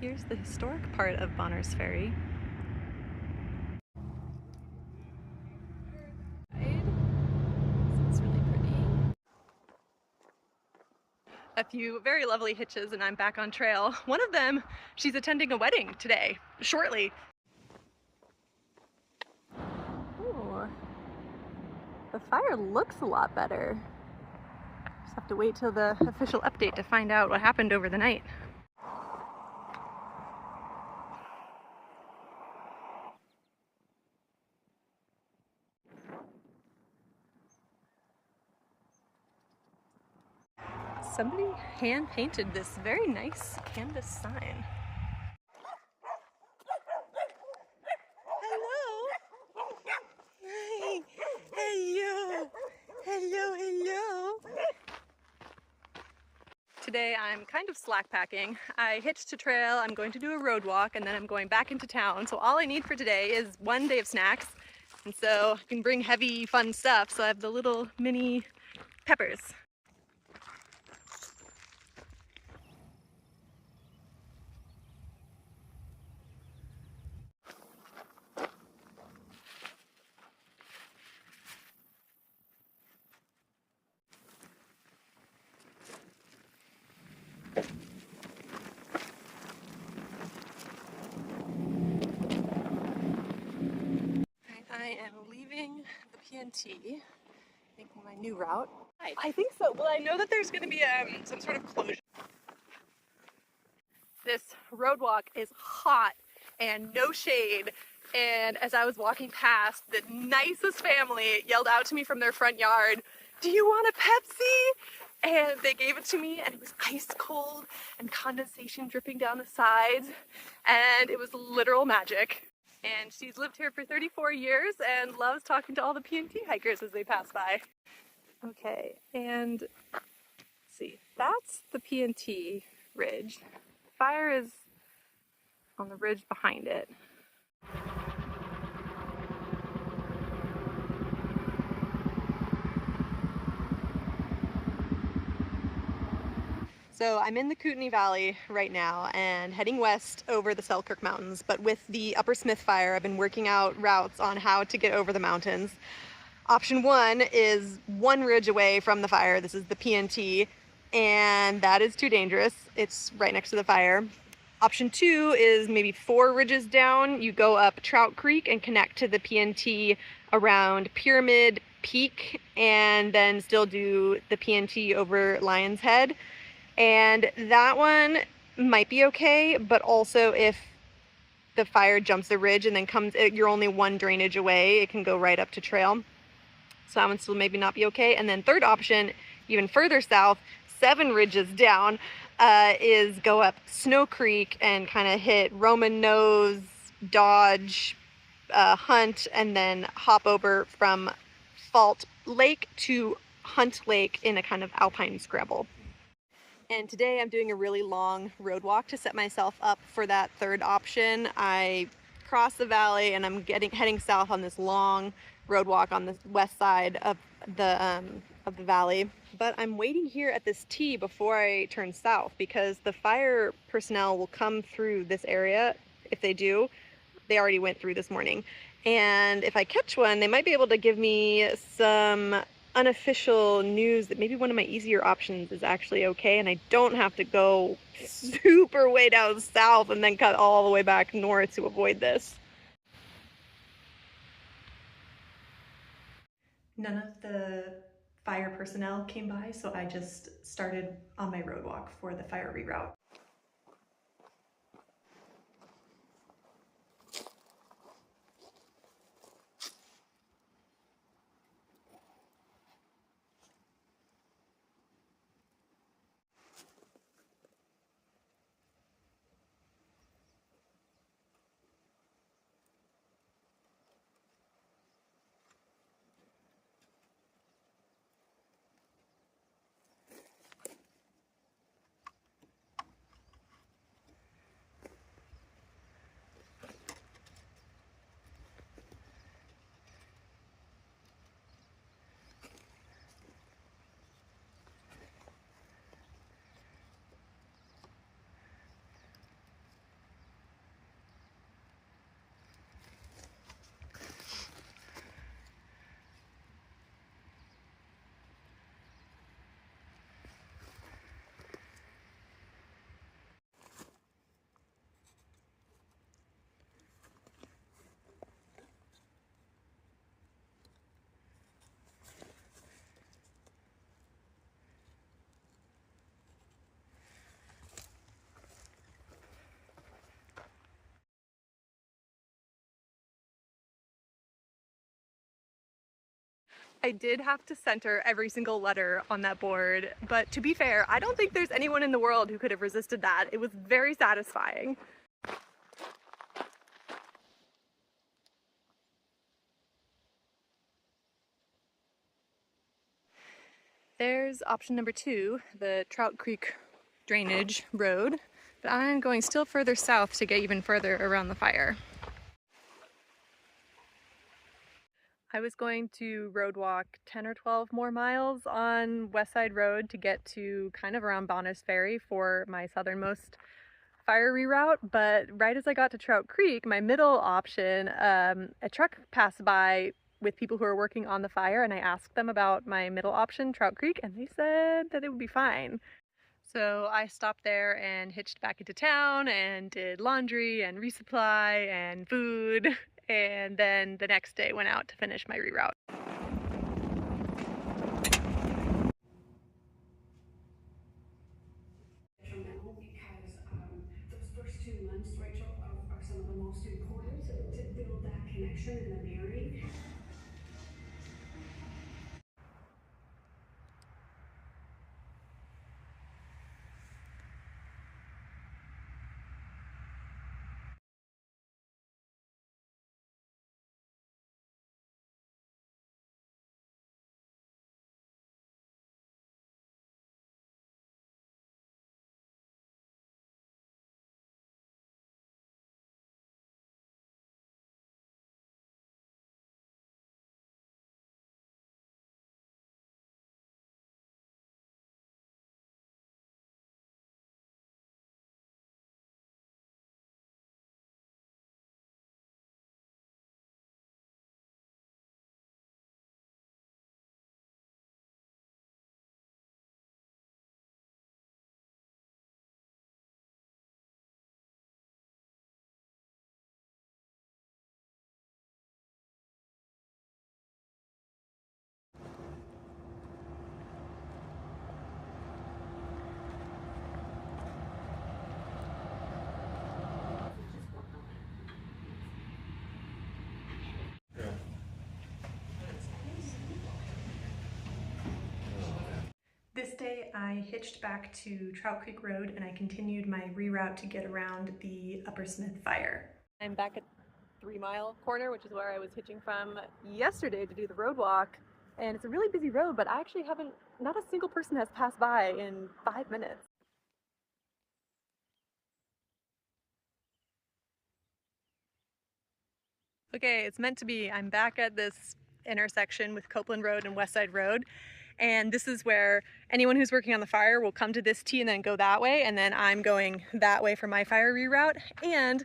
Here's the historic part of Bonners Ferry. It's really pretty. A few very lovely hitches and I'm back on trail. One of them, she's attending a wedding today, shortly. Ooh, the fire looks a lot better. Just have to wait till the official update to find out what happened over the night. Somebody hand-painted this very nice canvas sign. Hello! Hi! Hello! Hello, hello! Today I'm kind of slack packing. I hitched a trail, I'm going to do a road walk, and then I'm going back into town. So all I need for today is one day of snacks. And so I can bring heavy, fun stuff. So I have the little mini peppers. I am leaving the PNT, making my new route. I think so. Well, I know that there's going to be some sort of closure. This road walk is hot and no shade, and as I was walking past, the nicest family yelled out to me from their front yard, "Do you want a Pepsi?" And they gave it to me, and it was ice cold and condensation dripping down the sides, and it was literal magic. And she's lived here for 34 years and loves talking to all the PNT hikers as they pass by. Okay, and let's see, that's the PNT ridge. Fire is on the ridge behind it. So I'm in the Kootenai Valley right now and heading west over the Selkirk Mountains, but with the Upper Smith Fire, I've been working out routes on how to get over the mountains. Option one is one ridge away from the fire. This is the PNT, and that is too dangerous. It's right next to the fire. Option two is maybe 4 ridges down. You go up Trout Creek and connect to the PNT around Pyramid Peak, and then still do the PNT over Lion's Head. And that one might be okay, but also if the fire jumps the ridge and then comes, you're only one drainage away, it can go right up to trail. So that one still maybe not be okay. And then third option, even further south, 7 ridges down, is go up Snow Creek and kind of hit Roman Nose, Dodge, Hunt, and then hop over from Fault Lake to Hunt Lake in a kind of alpine scramble. And today I'm doing a really long road walk to set myself up for that third option. I cross the valley and I'm heading south on this long road walk on the west side of the valley. But I'm waiting here at this T before I turn south because the fire personnel will come through this area. If they do, they already went through this morning. And if I catch one, they might be able to give me some unofficial news that maybe one of my easier options is actually okay and I don't have to go super way down south and then cut all the way back north to avoid this. None of the fire personnel came by, so I just started on my road walk for the fire reroute. I did have to center every single letter on that board, but to be fair, I don't think there's anyone in the world who could have resisted that. It was very satisfying. There's option number 2, the Trout Creek drainage road, but I'm going still further south to get even further around the fire. I was going to road walk 10 or 12 more miles on West Side Road to get to kind of around Bonner's Ferry for my southernmost fire reroute, but right as I got to Trout Creek, my middle option, a truck passed by with people who are working on the fire, and I asked them about my middle option, Trout Creek, and they said that it would be fine. So I stopped there and hitched back into town and did laundry and resupply and food, and then the next day went out to finish my reroute. Because those first 2 months, Rachel, are some of the most important to build that connection and the mirroring. This day I hitched back to Trout Creek Road and I continued my reroute to get around the Upper Smith fire. I'm back at 3 Mile Corner, which is where I was hitching from yesterday to do the road walk. And it's a really busy road, but I actually not a single person has passed by in 5 minutes. Okay, it's meant to be. I'm back at this intersection with Copeland Road and West Side Road. And this is where anyone who's working on the fire will come to this T and then go that way. And then I'm going that way for my fire reroute. And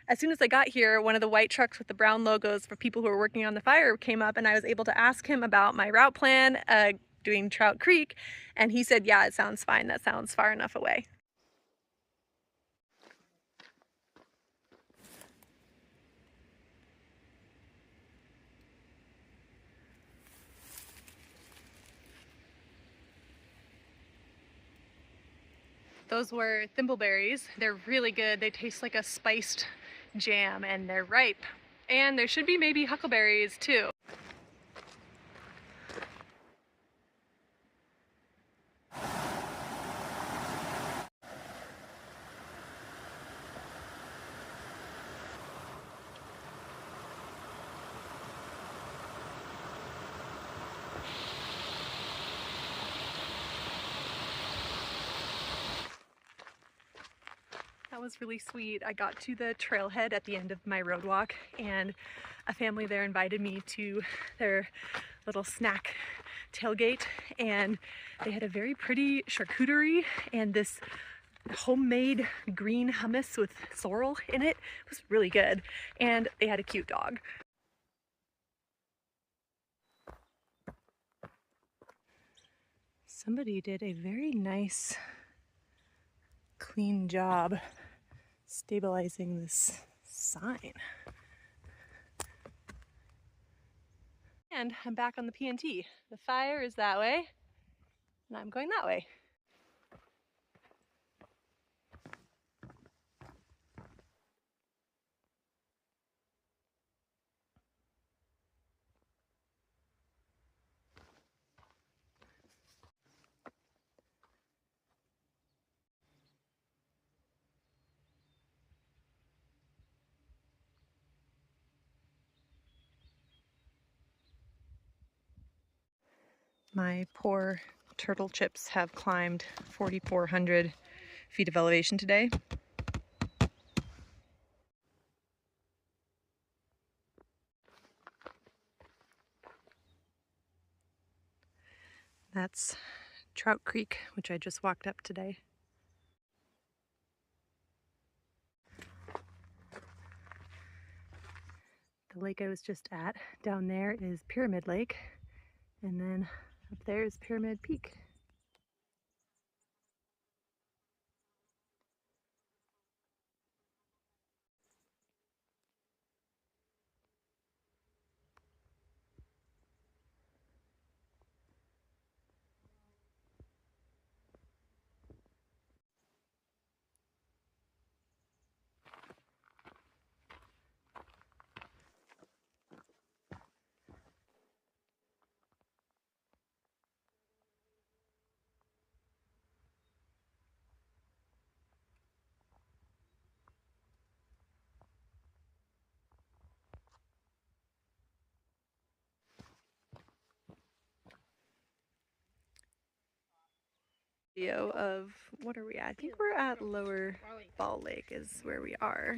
as soon as I got here, one of the white trucks with the brown logos for people who are working on the fire came up, and I was able to ask him about my route plan, doing Trout Creek. And he said, yeah, it sounds fine. That sounds far enough away. Those were thimbleberries. They're really good. They taste like a spiced jam and they're ripe. And there should be maybe huckleberries too. That was really sweet. I got to the trailhead at the end of my road walk and a family there invited me to their little snack tailgate, and they had a very pretty charcuterie and this homemade green hummus with sorrel in it. It was really good, and they had a cute dog. Somebody did a very nice clean job stabilizing this sign. And I'm back on the PNT. The fire is that way, and I'm going that way. My poor turtle chips have climbed 4,400 feet of elevation today. That's Trout Creek, which I just walked up today. The lake I was just at down there is Pyramid Lake, and then up there is Pyramid Peak. Video of, what are we at? I think we're at Lower Ball Lake is where we are.